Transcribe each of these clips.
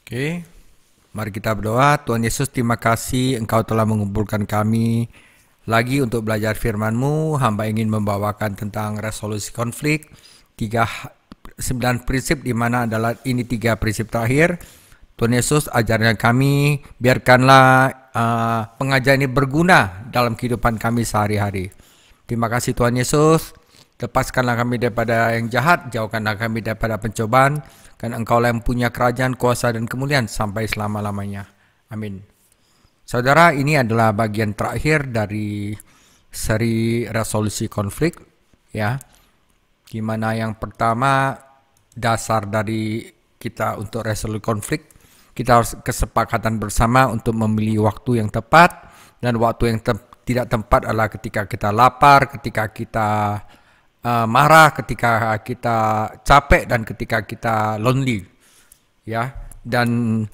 Oke, mari kita berdoa. Tuhan Yesus, terima kasih Engkau telah mengumpulkan kami lagi untuk belajar firman-Mu. Hamba ingin membawakan tentang resolusi konflik, 9 prinsip, di mana adalah ini 3 prinsip terakhir. Tuhan Yesus, ajarkan kami, biarkanlah pengajaran ini berguna dalam kehidupan kami sehari-hari. Terima kasih Tuhan Yesus. Lepaskanlah kami daripada yang jahat, jauhkanlah kami daripada pencobaan, karena Engkaulah yang punya kerajaan, kuasa, dan kemuliaan sampai selama-lamanya. Amin. Saudara, ini adalah bagian terakhir dari seri resolusi konflik, ya. Gimana yang pertama, dasar dari kita untuk resolusi konflik, kita harus kesepakatan bersama untuk memilih waktu yang tepat, dan waktu yang tidak tepat adalah ketika kita lapar, ketika kita marah, ketika kita capek, dan ketika kita lonely, ya. Dan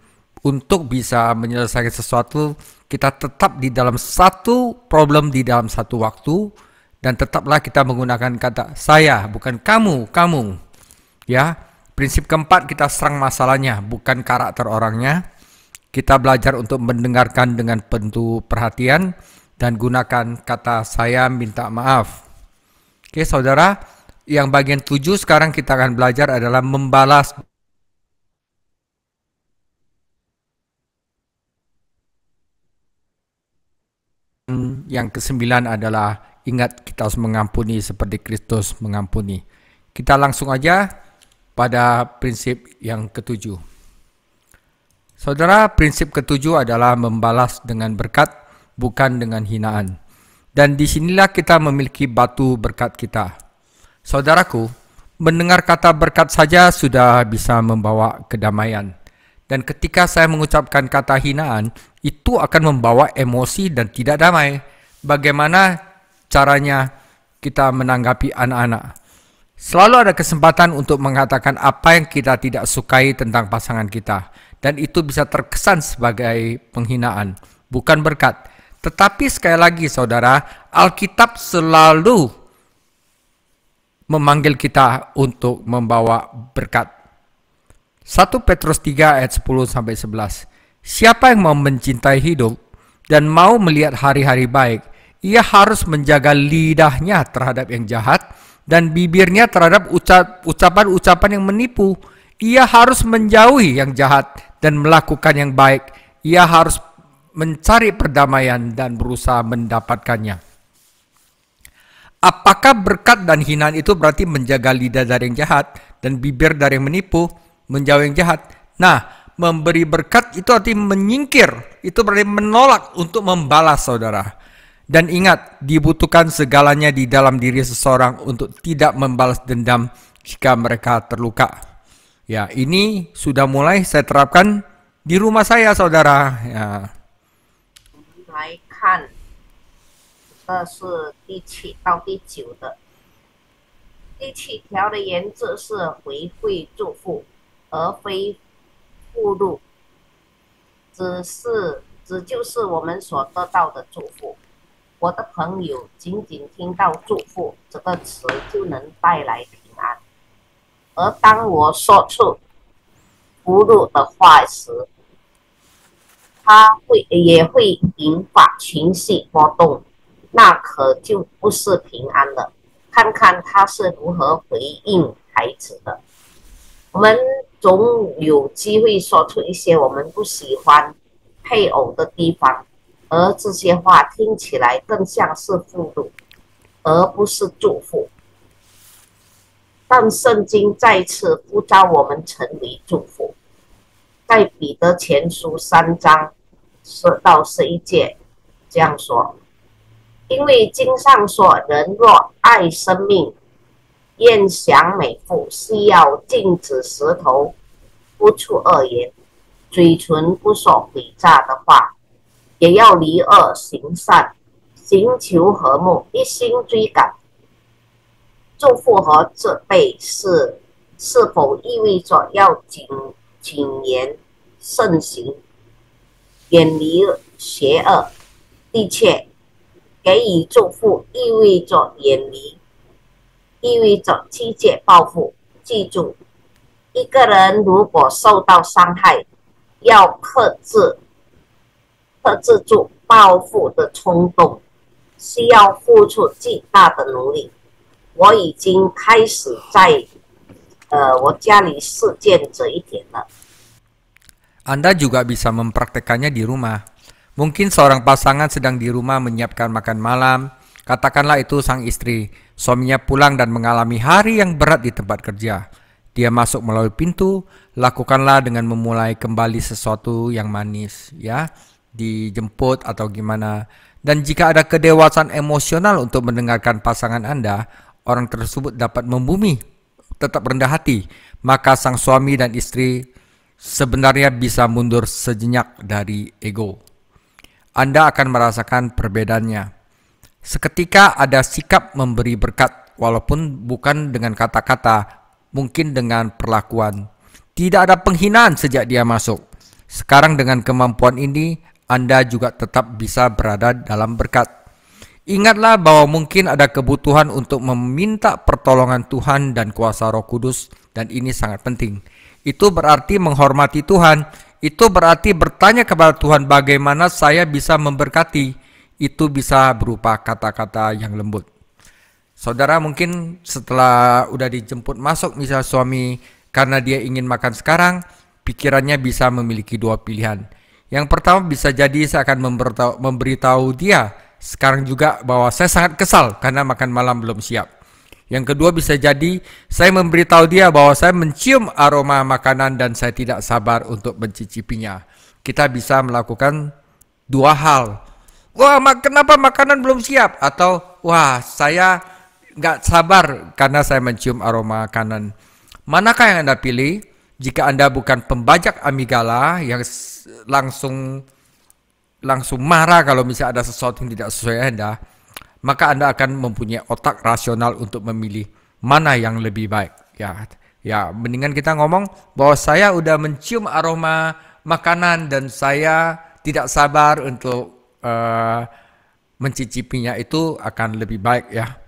untuk bisa menyelesaikan sesuatu, kita tetap di dalam satu problem, di dalam satu waktu, dan tetaplah kita menggunakan kata saya, bukan kamu, ya. Prinsip keempat, kita serang masalahnya, bukan karakter orangnya. Kita belajar untuk mendengarkan dengan penuh perhatian dan gunakan kata saya minta maaf. Oke, saudara, yang bagian 7 sekarang kita akan belajar adalah membalas. Yang ke-9 adalah ingat kita harus mengampuni seperti Kristus mengampuni. Kita langsung aja pada prinsip yang ke-7. Saudara, prinsip ke-7 adalah membalas dengan berkat, bukan dengan hinaan. Dan disinilah kita memiliki batu berkat kita. Saudaraku, mendengar kata berkat saja sudah bisa membawa kedamaian. Dan ketika saya mengucapkan kata hinaan, itu akan membawa emosi dan tidak damai. Bagaimana caranya kita menanggapi anak-anak? Selalu ada kesempatan untuk mengatakan apa yang kita tidak sukai tentang pasangan kita. Dan itu bisa terkesan sebagai penghinaan, bukan berkat. Tetapi sekali lagi saudara, Alkitab selalu memanggil kita untuk membawa berkat. 1 Petrus 3 ayat 10-11. Siapa yang mau mencintai hidup dan mau melihat hari-hari baik, ia harus menjaga lidahnya terhadap yang jahat dan bibirnya terhadap ucapan-ucapan yang menipu. Ia harus menjauhi yang jahat dan melakukan yang baik. Ia harus mencari perdamaian dan berusaha mendapatkannya. Apakah berkat dan hinaan itu berarti menjaga lidah dari yang jahat dan bibir dari yang menipu, menjauh yang jahat? Nah, memberi berkat itu arti menyingkir, itu berarti menolak untuk membalas, saudara. Dan ingat, dibutuhkan segalanya di dalam diri seseorang untuk tidak membalas dendam jika mereka terluka. Ya, ini sudah mulai saya terapkan di rumah saya, saudara. Ya. 来看，这是第7到第9的。第7条的原则是回馈祝福，而非附录，只就是我们所得到的祝福。我的朋友仅仅听到祝福这个词就能带来平安，而当我说出附录的话时，也会引发情绪波动，那可就不是平安了。看看他是如何回应孩子的。我们总有机会说出一些我们不喜欢配偶的地方，而这些话听起来更像是侮辱，而不是祝福。但圣经再次呼召我们成为祝福。在彼得前书3章10到11节这样说：因为经上说，人若爱生命，愿享美福，是要禁止舌头不出恶言，嘴唇不说诡诈的话，也要离恶行善，寻求和睦，一心追赶。祝福和责备是否意味着要谨言慎行，远离邪恶？的确，给予祝福意味着远离，意味着拒绝报复。记住，一个人如果受到伤害，要克制住报复的冲动，需要付出巨大的努力。我已经开始在我家里实践这一点了。 Anda juga bisa mempraktekannya di rumah. Mungkin seorang pasangan sedang di rumah menyiapkan makan malam. Katakanlah itu sang istri. Suaminya pulang dan mengalami hari yang berat di tempat kerja. Dia masuk melalui pintu. Lakukanlah dengan memulai kembali sesuatu yang manis, ya, dijemput atau gimana. Dan jika ada kedewasaan emosional untuk mendengarkan pasangan Anda, orang tersebut dapat membumi, tetap rendah hati. Maka sang suami dan istri sebenarnya bisa mundur sejenak dari ego. Anda akan merasakan perbedaannya. Seketika ada sikap memberi berkat, walaupun bukan dengan kata-kata, mungkin dengan perlakuan. Tidak ada penghinaan sejak dia masuk. Sekarang dengan kemampuan ini, Anda juga tetap bisa berada dalam berkat. Ingatlah bahwa mungkin ada kebutuhan untuk meminta pertolongan Tuhan dan kuasa Roh Kudus, dan ini sangat penting. Itu berarti menghormati Tuhan. Itu berarti bertanya kepada Tuhan bagaimana saya bisa memberkati. Itu bisa berupa kata-kata yang lembut. Saudara mungkin setelah udah dijemput masuk misal suami karena dia ingin makan sekarang, pikirannya bisa memiliki dua pilihan. Yang pertama bisa jadi saya akan memberitahu dia sekarang juga bahwa saya sangat kesal karena makan malam belum siap. Yang kedua bisa jadi saya memberitahu dia bahwa saya mencium aroma makanan dan saya tidak sabar untuk mencicipinya. Kita bisa melakukan dua hal. Wah, kenapa makanan belum siap? Atau wah, saya nggak sabar karena saya mencium aroma makanan. Manakah yang Anda pilih? Jika Anda bukan pembajak amigdala yang langsung marah kalau misalnya ada sesuatu yang tidak sesuai Anda, maka Anda akan mempunyai otak rasional untuk memilih mana yang lebih baik. Ya, mendingan kita ngomong bahwa saya udah mencium aroma makanan dan saya tidak sabar untuk mencicipinya, itu akan lebih baik ya.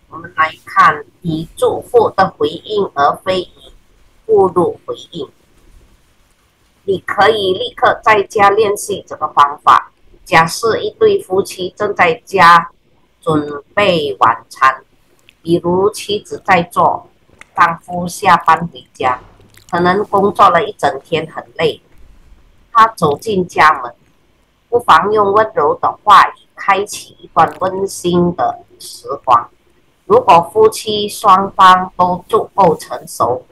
我们来看以祝福的回应，而非以侮辱回应。你可以立刻在家练习这个方法。假设一对夫妻正在家准备晚餐，比如妻子在做，丈夫下班回家，可能工作了一整天很累，他走进家门，不妨用温柔的话语开启一段温馨的时光。如果夫妻双方都足够成熟，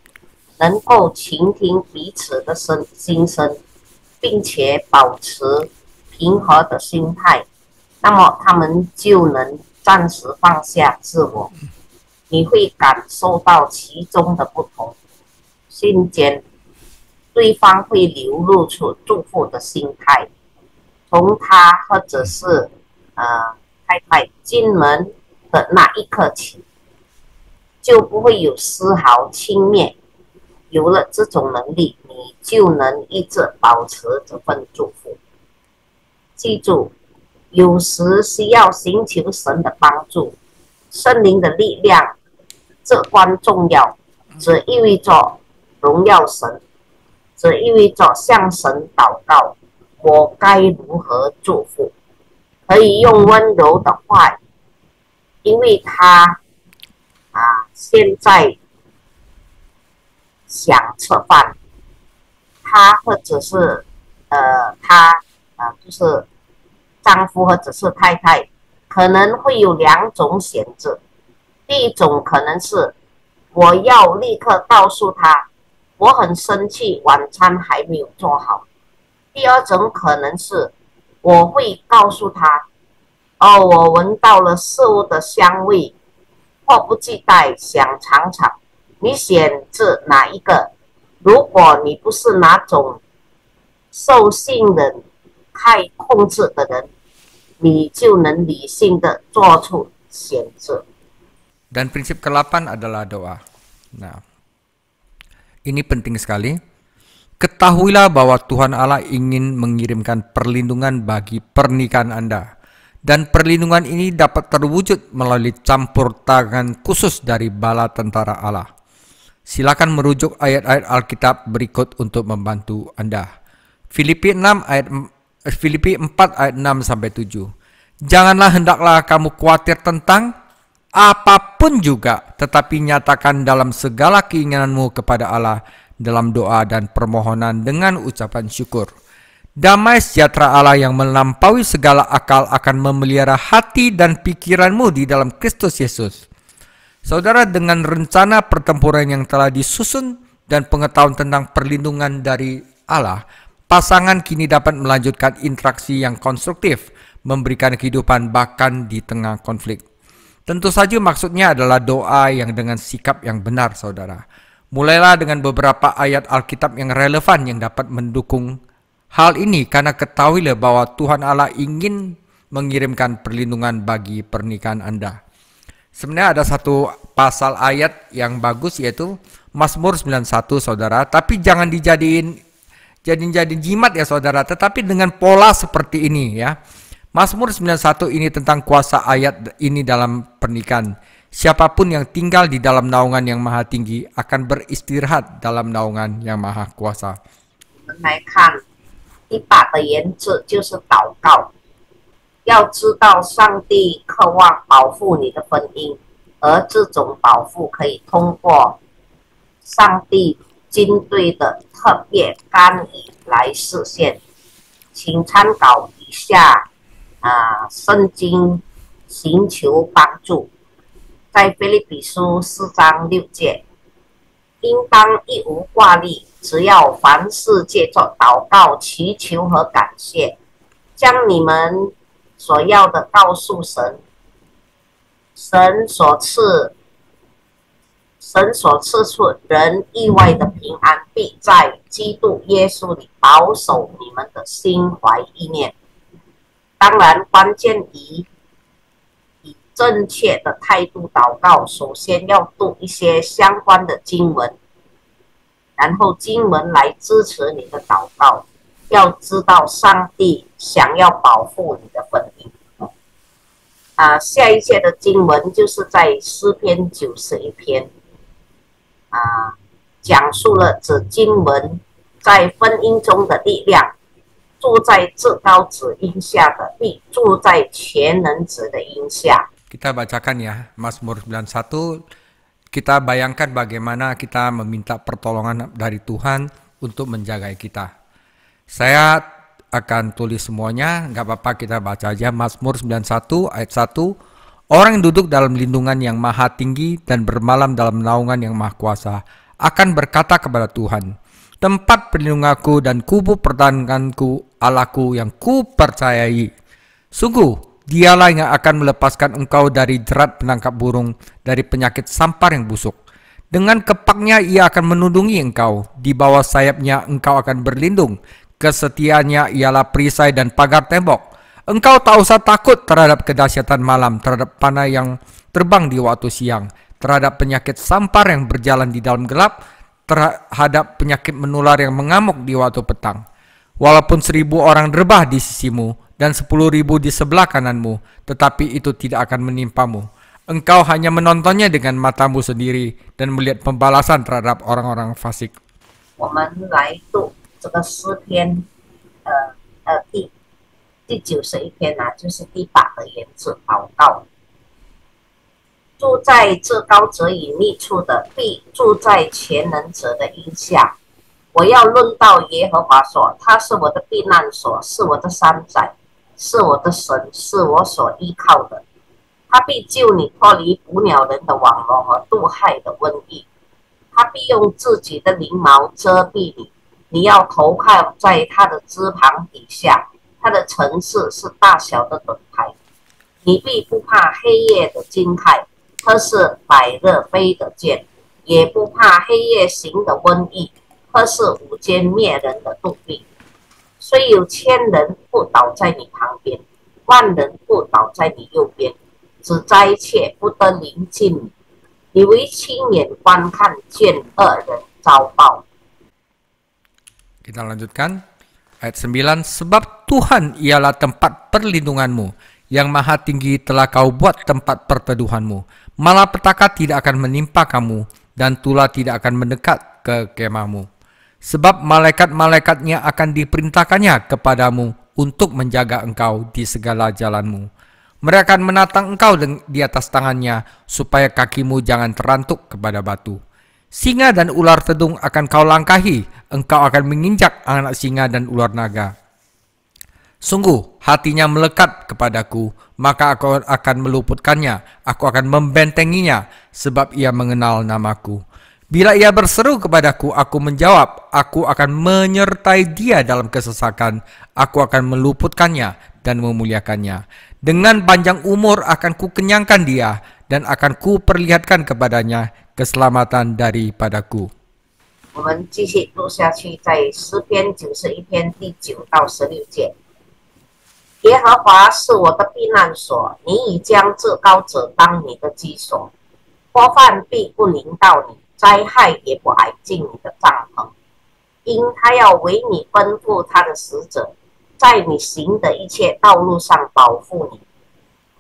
能够倾听彼此的心声，并且保持平和的心态，那么他们就能暂时放下自我。你会感受到其中的不同，瞬间，对方会流露出祝福的心态。从他或者是太太进门的那一刻起，就不会有丝毫轻蔑。有了这种能力，你就能一直保持这份祝福。记住，有时需要寻求神的帮助，圣灵的力量至关重要。这意味着荣耀神，这意味着向神祷告，我该如何祝福？可以用温柔的话语，因为他现在想吃饭，他或者是就是丈夫或者是太太，可能会有两种选择。第一种可能是我要立刻告诉他，我很生气，晚餐还没有做好。第二种可能是我会告诉他，我闻到了食物的香味，迫不及待想尝尝。你选择哪一个？如果你不是那种受信任、太控制的人，你就能理性的做出选择。Dan prinsip ke-8 adalah doa. Nah, ini penting sekali. Ketahuilah bahwa Tuhan Allah ingin mengirimkan perlindungan bagi pernikahan Anda. Dan perlindungan ini dapat terwujud melalui campur tangan khusus dari bala tentara Allah. Silakan merujuk ayat-ayat Alkitab berikut untuk membantu Anda. Filipi 4 ayat 6 sampai 7. Janganlah hendaklah kamu khawatir tentang apapun juga, tetapi nyatakan dalam segala keinginanmu kepada Allah dalam doa dan permohonan dengan ucapan syukur. Damai sejahtera Allah yang melampaui segala akal akan memelihara hati dan pikiranmu di dalam Kristus Yesus. Saudara, dengan rencana pertempuran yang telah disusun dan pengetahuan tentang perlindungan dari Allah, pasangan kini dapat melanjutkan interaksi yang konstruktif, memberikan kehidupan bahkan di tengah konflik. Tentu saja maksudnya adalah doa yang dengan sikap yang benar, saudara. Mulailah dengan beberapa ayat Alkitab yang relevan yang dapat mendukung hal ini, karena ketahuilah bahwa Tuhan Allah ingin mengirimkan perlindungan bagi pernikahan Anda. Sebenarnya ada satu pasal ayat yang bagus, yaitu Mazmur 91, saudara. Tapi jangan dijadiin jimat ya, saudara. Tetapi dengan pola seperti ini ya. Mazmur 91 ini tentang kuasa ayat ini dalam pernikahan. Siapapun yang tinggal di dalam naungan yang maha tinggi akan beristirahat dalam naungan yang maha kuasa. 来看第8的原则就是祷告。要知道上帝渴望保护你的婚姻，而这种保护可以通过上帝军队的特别干预来实现。请参考以下圣经，寻求帮助。在腓立比书4章6节，应当一无挂虑，只要凡事借着祷告、祈求和感谢，将你们所要的告诉神。神所赐出人意外的平安，必在基督耶稣里保守你们的心怀意念。当然，关键以正确的态度祷告，首先要读一些相关的经文，然后经文来支持你的祷告。要知道上帝想要保护你的婚姻。下一节的经文就是在诗篇91篇，讲述了这经文在婚姻中的力量。住在至高者荫下的，必住在全能者的荫下。Kita bacakan ya, Mazmur 91. Kita bayangkan bagaimana kita meminta pertolongan dari Tuhan untuk menjaga kita. Saya akan tulis semuanya, nggak apa-apa, kita baca aja. Mazmur 91 ayat 1. Orang yang duduk dalam lindungan yang maha tinggi dan bermalam dalam naungan yang maha kuasa akan berkata kepada Tuhan, tempat perlindunganku dan kubu pertahananku, Allahku yang ku percayai. Sungguh, dialah yang akan melepaskan engkau dari jerat penangkap burung, dari penyakit sampar yang busuk. Dengan kepaknya ia akan menundungi engkau, di bawah sayapnya engkau akan berlindung. Kesetiaannya ialah perisai dan pagar tembok. Engkau tak usah takut terhadap kedahsyatan malam, terhadap panah yang terbang di waktu siang, terhadap penyakit sampar yang berjalan di dalam gelap, terhadap penyakit menular yang mengamuk di waktu petang. Walaupun 1000 orang rebah di sisimu dan 10.000 di sebelah kananmu, tetapi itu tidak akan menimpamu. Engkau hanya menontonnya dengan matamu sendiri dan melihat pembalasan terhadap orang-orang fasik. 我们来读这个诗篇，第91篇就是第8的原则祷告。住在至高者隐秘处的，必住在全能者的荫下。我要论到耶和华说，他是我的避难所，是我的山寨，是我的神，是我所依靠的。他必救你脱离捕鸟人的网罗和毒害的瘟疫。他必用自己的翎毛遮蔽你，你要投靠在他的枝旁底下。他的城市是大小的盾牌，你必不怕黑夜的惊骇，它是百日飞的箭，也不怕黑夜行的瘟疫，它是午间灭人的毒病。虽有1000人不倒在你旁边，10000人不倒在你右边，只灾切不得临近你。你为亲眼观看，见恶人遭报。 Kita lanjutkan ayat 9. Sebab Tuhan ialah tempat perlindunganmu, yang maha tinggi telah kau buat tempat perteduhanmu. Malapetaka tidak akan menimpa kamu, dan tulah tidak akan mendekat ke kemahmu. sebab malaikat-malaikatnya akan diperintahkannya kepadamu untuk menjaga engkau di segala jalanmu. Mereka akan menatang engkau di atas tangannya, supaya kakimu jangan terantuk kepada batu. Singa dan ular tedung akan kau langkahi, engkau akan menginjak anak singa dan ular naga. Sungguh, hatinya melekat kepadaku, maka aku akan meluputkannya, aku akan membentenginya, sebab ia mengenal namaku. Bila ia berseru kepadaku, aku menjawab, aku akan menyertai dia dalam kesesakan, aku akan meluputkannya dan memuliakannya. Dengan panjang umur akan kukenyangkan dia, dan akan kuperlihatkan kepadanya keselamatan daripadaku. 我们继续读下去，在诗篇91篇第9到16节。耶和华是我的避难所，你已将至高者当你的居所，祸患必不临到你，灾害也不挨近你的帐篷，因他要为你吩咐他的使者，在你行的一切道路上保护你。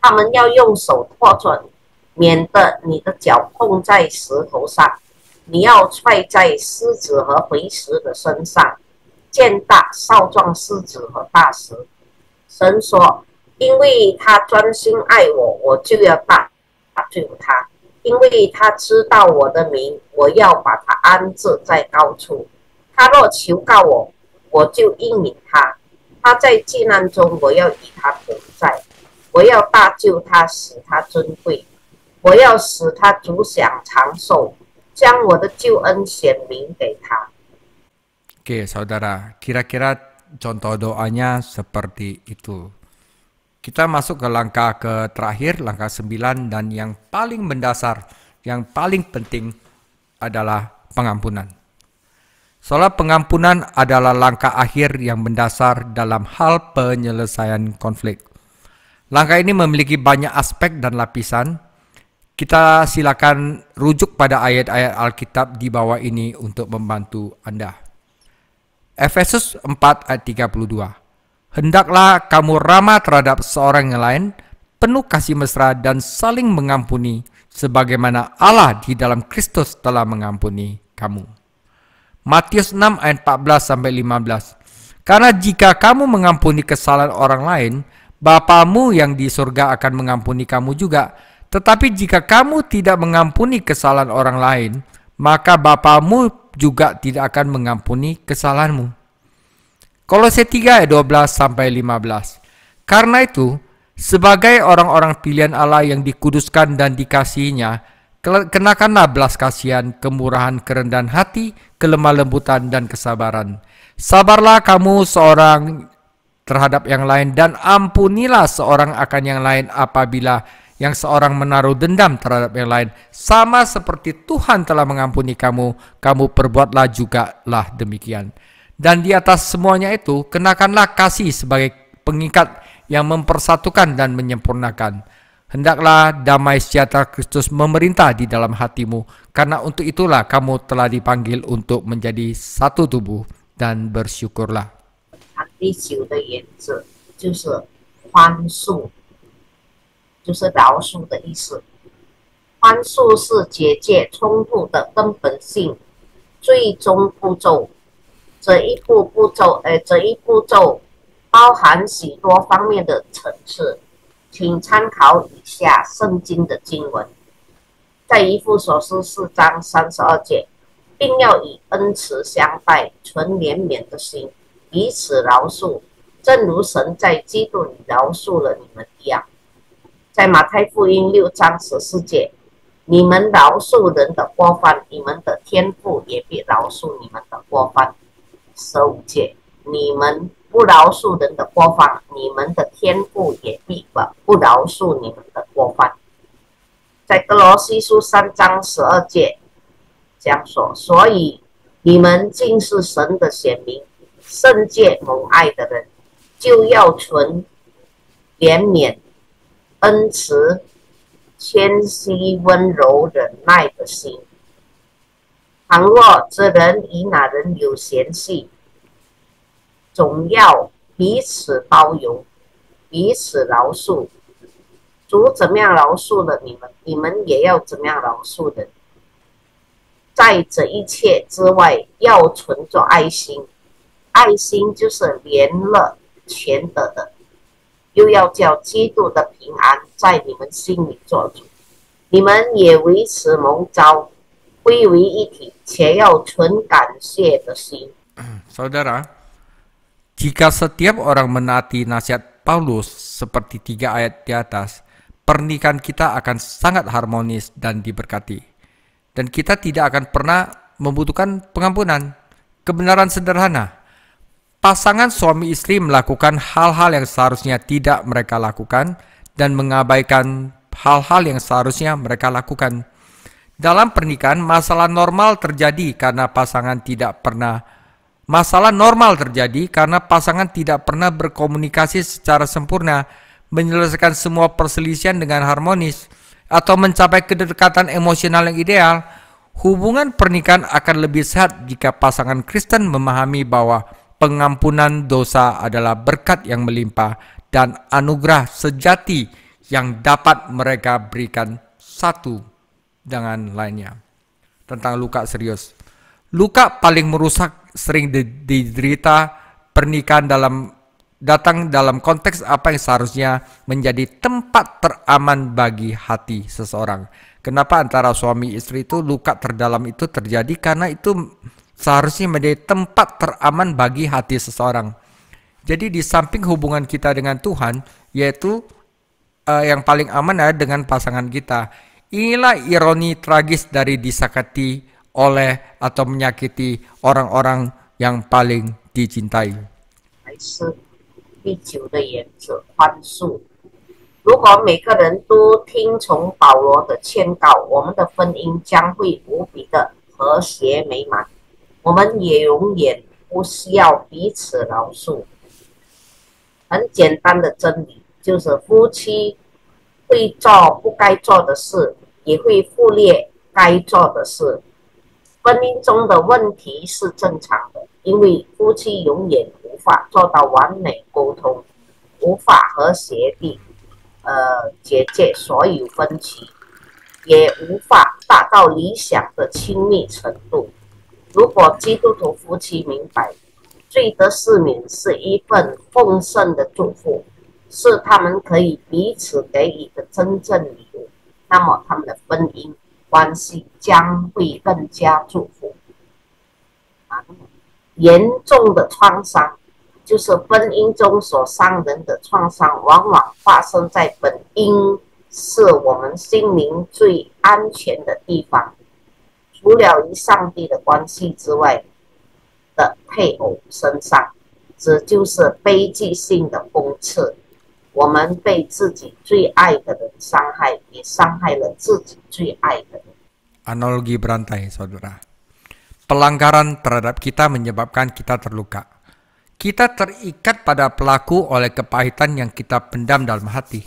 他们要用手托着你，免得你的脚碰在石头上。你要踹在狮子和回石的身上，践踏少壮狮子和大石。神说：“因为他专心爱我，我就要大救他；因为他知道我的名，我要把他安置在高处。他若求告我，我就应允他。他在急难中，我要与他同在。我要大救他，使他尊贵。我要使他足享长寿。” 将我的救恩显明给他。Oke, saudara, kira-kira contoh doanya seperti itu. Kita masuk ke langkah terakhir, langkah 9, dan yang paling mendasar, yang paling penting adalah pengampunan. Soal pengampunan adalah langkah akhir yang mendasar dalam hal penyelesaian konflik. Langkah ini memiliki banyak aspek dan lapisan. Kita silakan rujuk pada ayat-ayat Alkitab di bawah ini untuk membantu Anda. Efesus 4 ayat 32. Hendaklah kamu ramah terhadap seorang yang lain, penuh kasih mesra dan saling mengampuni, sebagaimana Allah di dalam Kristus telah mengampuni kamu. Matius 6 ayat 14-15. Karena jika kamu mengampuni kesalahan orang lain, Bapamu yang di surga akan mengampuni kamu juga. Tetapi jika kamu tidak mengampuni kesalahan orang lain, maka Bapamu juga tidak akan mengampuni kesalahanmu. Kolose 3 ayat 12-15. Karena itu, sebagai orang-orang pilihan Allah yang dikuduskan dan dikasihinya, kenakanlah belas kasihan, kemurahan, kerendahan hati, kelemah lembutan, dan kesabaran. Sabarlah kamu seorang terhadap yang lain, dan ampunilah seorang akan yang lain apabila yang seorang menaruh dendam terhadap yang lain, sama seperti Tuhan telah mengampuni kamu, kamu perbuatlah juga lah demikian. Dan di atas semuanya itu, kenakanlah kasih sebagai pengikat yang mempersatukan dan menyempurnakan. Hendaklah damai sejahtera Kristus memerintah di dalam hatimu, karena untuk itulah kamu telah dipanggil untuk menjadi satu tubuh, dan bersyukurlah. 第9的原则就是宽恕。 就是饶恕的意思。宽恕是解决冲突的根本性最终步骤。这一步骤包含许多方面的层次，请参考以下圣经的经文，在以弗所书4章32节，并要以恩慈相待，存怜悯的心，彼此饶恕，正如神在基督里饶恕了你们一样。 在马太福音6章14节，你们饶恕人的过犯，你们的天父也必饶恕你们的过犯。15节，你们不饶恕人的过犯，你们的天父也必不饶恕你们的过犯。在哥罗西书3章12节这样说，所以你们竟是神的选民，圣洁蒙爱的人，就要存怜悯。 恩慈、谦虚、温柔、忍耐的心。倘若这人与那人有嫌隙，总要彼此包容，彼此饶恕。主怎么样饶恕了你们，你们也要怎么样饶恕人。在这一切之外，要存着爱心，爱心就是连了全德的，又要叫基督的平安在你们心里做主。你们也为此蒙召，归为一体，且要存感谢的心。 Saudara, jika setiap orang menaati nasihat Paulus seperti 3 ayat di atas, pernikahan kita akan sangat harmonis dan diberkati. Dan kita tidak akan pernah membutuhkan pengampunan. Kebenaran sederhana, pasangan suami istri melakukan hal-hal yang seharusnya tidak mereka lakukan dan mengabaikan hal-hal yang seharusnya mereka lakukan. Dalam pernikahan, masalah normal terjadi karena pasangan tidak pernah berkomunikasi secara sempurna, menyelesaikan semua perselisihan dengan harmonis, atau mencapai kedekatan emosional yang ideal. Hubungan pernikahan akan lebih sehat jika pasangan Kristen memahami bahwa pengampunan dosa adalah berkat yang melimpah dan anugerah sejati yang dapat mereka berikan satu dengan lainnya. Tentang luka serius. Luka paling merusak sering diderita pernikahan datang dalam konteks apa yang seharusnya menjadi tempat teraman bagi hati seseorang. Kenapa antara suami istri itu luka terdalam itu terjadi? Karena itu seharusnya menjadi tempat teraman bagi hati seseorang. Jadi di samping hubungan kita dengan Tuhan, yaitu yang paling aman adalah dengan pasangan kita. Inilah ironi tragis dari disakiti oleh atau menyakiti orang-orang yang paling dicintai. 第9的原则，宽恕。如果每个人都听从保罗的劝告，我们的婚姻将会无比的和谐美满。我们也永远不需要彼此饶恕。很简单的真理就是，夫妻会做不该做的事，也会忽略该做的事。婚姻中的问题是正常的，因为夫妻永远无法做到完美沟通，无法和谐地解决所有分歧，也无法达到理想的亲密程度。如果基督徒夫妻明白罪得赦免是一份丰盛的祝福，是他们可以彼此给予的真正礼物，那么他们的婚姻关系将会更加祝福。严重的创伤，就是婚姻中所伤人的创伤，往往发生在本应是我们心灵最安全的地方，除了与上帝的关系之外的配偶身上，这就是悲剧性的讽刺。我们被自己最爱的人伤害，也伤害了自己最爱的人。 Analogi berantai, saudara. Pelanggaran terhadap kita menyebabkan kita terluka. Kita terikat pada pelaku oleh kepahitan yang kita pendam dalam hati.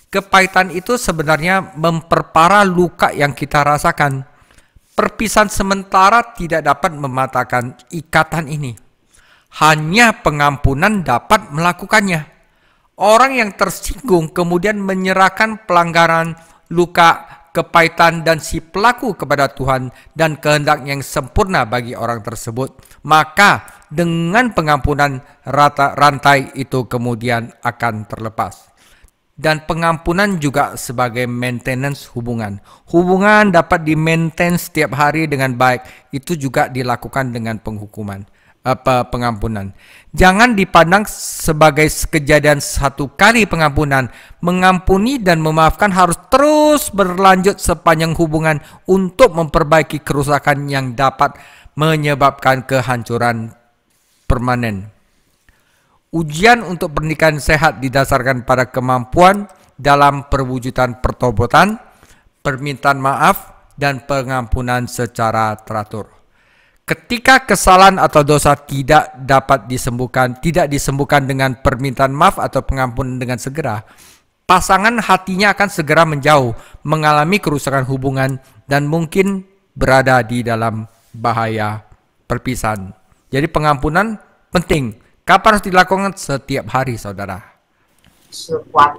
Kepahitan itu sebenarnya memperparah luka yang kita rasakan. Perpisahan sementara tidak dapat mematahkan ikatan ini. Hanya pengampunan dapat melakukannya. Orang yang tersinggung kemudian menyerahkan pelanggaran, luka, kepahitan dan si pelaku kepada Tuhan dan kehendak yang sempurna bagi orang tersebut, maka dengan pengampunan rantai itu kemudian akan terlepas. Dan pengampunan juga sebagai maintenance hubungan. Hubungan dapat di-maintain setiap hari dengan baik, itu juga dilakukan dengan pengampunan. Jangan dipandang sebagai kejadian satu kali pengampunan. Mengampuni dan memaafkan harus terus berlanjut sepanjang hubungan untuk memperbaiki kerusakan yang dapat menyebabkan kehancuran permanen. Ujian untuk pernikahan sehat didasarkan pada kemampuan dalam perwujudan pertobatan, permintaan maaf, dan pengampunan secara teratur. Ketika kesalahan atau dosa tidak disembuhkan dengan permintaan maaf atau pengampunan dengan segera, pasangan hatinya akan segera menjauh, mengalami kerusakan hubungan, dan mungkin berada di dalam bahaya perpisahan. Jadi pengampunan penting. Kapan harus dilakukan? Setiap hari, saudara. 是宽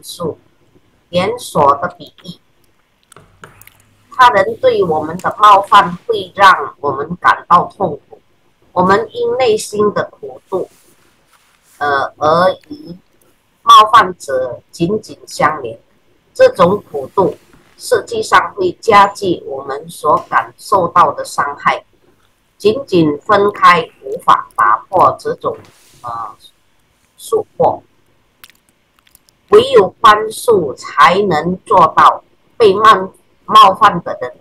恕，连锁的比例。他人对我们的冒犯会让我们感到痛苦，我们因内心的苦度，而与冒犯者紧紧相连。这种苦度实际上会加剧我们所感受到的伤害。仅仅分开无法打破这种束缚，唯有宽恕才能做到被冒犯的人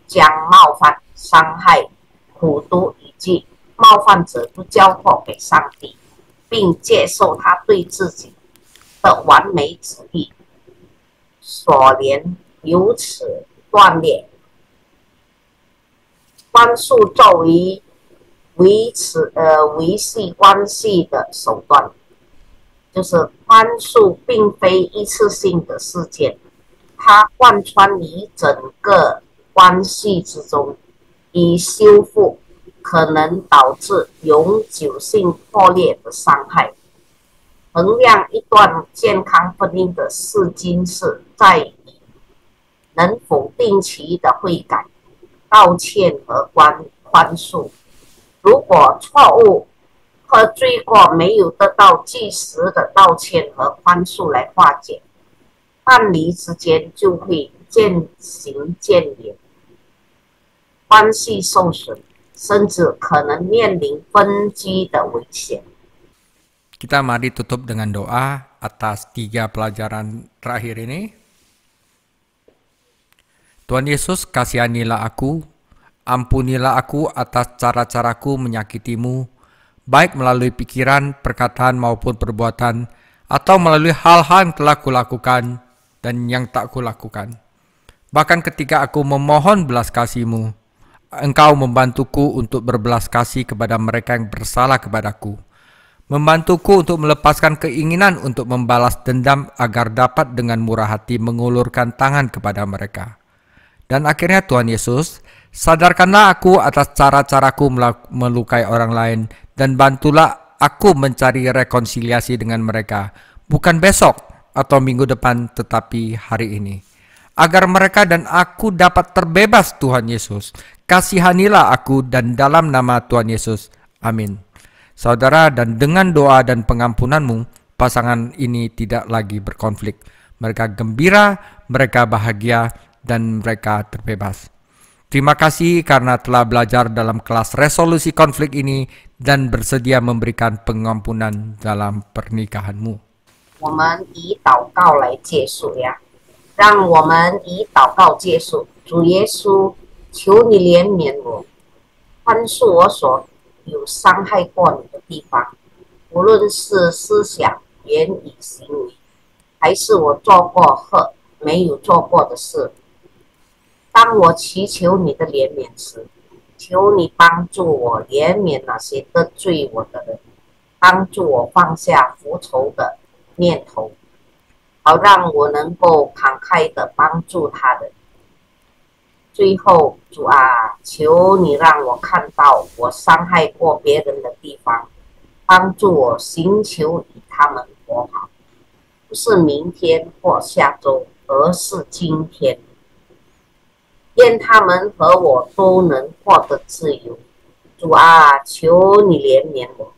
将冒犯、伤害、苦毒以及冒犯者都交托给上帝，并接受他对自己的完美旨意所连，由此断裂。宽恕作为维系关系的手段，就是宽恕并非一次性的事件，它贯穿于整个关系之中，以修复可能导致永久性破裂的伤害。衡量一段健康婚姻的试金石在于能否定期的悔改、道歉和宽恕。如果错误和罪过没有得到及时的道歉和宽恕来化解，伴侣之间就会渐行渐远，关系受损，甚至可能面临分居的危险。Kita mari tutup dengan doa atas 3 pelajaran terakhir ini. Tuhan Yesus, kasihanilah aku, ampunilah aku atas cara-caraku menyakitimu, baik melalui pikiran, perkataan maupun perbuatan, atau melalui hal-hal yang telah kulakukan dan yang tak kulakukan. Bahkan ketika aku memohon belas kasih-Mu, Engkau membantuku untuk berbelas kasih kepada mereka yang bersalah kepadaku, membantuku untuk melepaskan keinginan untuk membalas dendam agar dapat dengan murah hati mengulurkan tangan kepada mereka. Dan akhirnya Tuhan Yesus, sadarkanlah aku atas cara-caraku melukai orang lain dan bantulah aku mencari rekonsiliasi dengan mereka, bukan besok atau minggu depan tetapi hari ini. Agar mereka dan aku dapat terbebas Tuhan Yesus. Kasihanilah aku dan dalam nama Tuhan Yesus. Amin. Saudara, dan dengan doa dan pengampunan-Mu, pasangan ini tidak lagi berkonflik. Mereka gembira, mereka bahagia, dan mereka terbebas. Terima kasih karena telah belajar dalam kelas resolusi konflik ini dan bersedia memberikan pengampunan dalam pernikahanmu. 我们以祷告来结束呀，让我们以祷告结束。主耶稣，求你怜悯我，宽恕我所有伤害过你的地方，无论是思想、言语、行为，还是我做过和没有做过的事。当我祈求你的怜悯时，求你帮助我怜悯那些得罪我的人，帮助我放下复仇的念头，好让我能够慷慨地帮助他人。最后，主啊，求你让我看到我伤害过别人的地方，帮助我寻求与他们和好，不是明天或下周，而是今天。愿他们和我都能获得自由。主啊，求你怜悯我。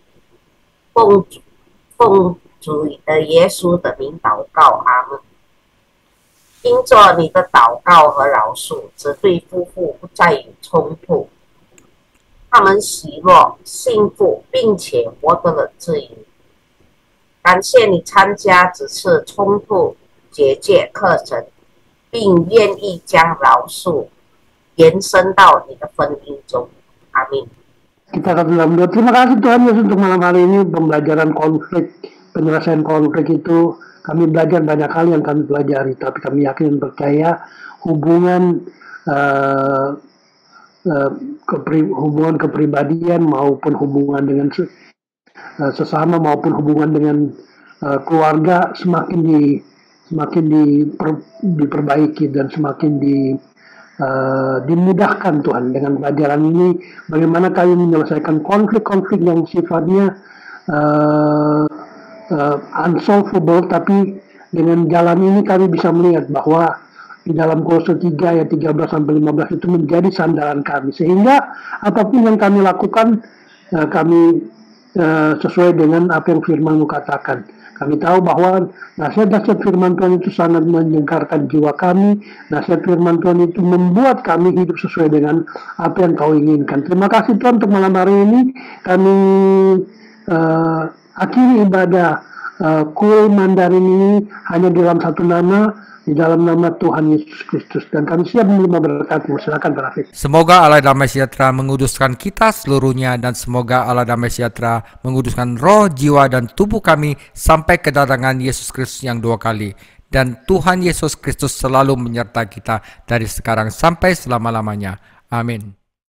奉主耶稣的名祷告，阿们。因着你的祷告和饶恕，这对夫妇不再有冲突，他们喜乐、幸福，并且获得了自由。感谢你参加这次冲突解决课程，并愿意将饶恕延伸到你的婚姻中。阿明。Kita akan dalam doa. Terima kasih Tuhan Yesus untuk malam hari ini pembelajaran konflik, penyelesaian konflik itu kami belajar banyak hal yang kami pelajari, tapi kami yakin dan percaya hubungan hubungan kepribadian maupun hubungan dengan sesama maupun hubungan dengan keluarga semakin diperbaiki dan semakin dimudahkan Tuhan dengan pelajaran ini, bagaimana kami menyelesaikan konflik-konflik yang sifatnya unsolvable, tapi dengan jalan ini kami bisa melihat bahwa di dalam Kolose 3 ayat 13-15 itu menjadi sandaran kami, sehingga apapun yang kami lakukan kami sesuai dengan apa yang firman-Mu katakan. Kami tahu bahwa nasihat-nasihat firman Tuhan itu sangat menyegarkan jiwa kami. Nasihat firman Tuhan itu membuat kami hidup sesuai dengan apa yang Kau inginkan. Terima kasih Tuhan untuk malam hari ini. Kami akhiri ibadah kue Mandarin ini hanya dalam satu nama, di dalam nama Tuhan Yesus Kristus. Dan kami siap menerima berkat-Mu. Silakan Pak Rafiq. Semoga Allah damai sejahtera menguduskan kita seluruhnya, dan semoga Allah damai sejahtera menguduskan roh, jiwa, dan tubuh kami sampai kedatangan Yesus Kristus yang dua kali. Dan Tuhan Yesus Kristus selalu menyertai kita dari sekarang sampai selama-lamanya. Amin.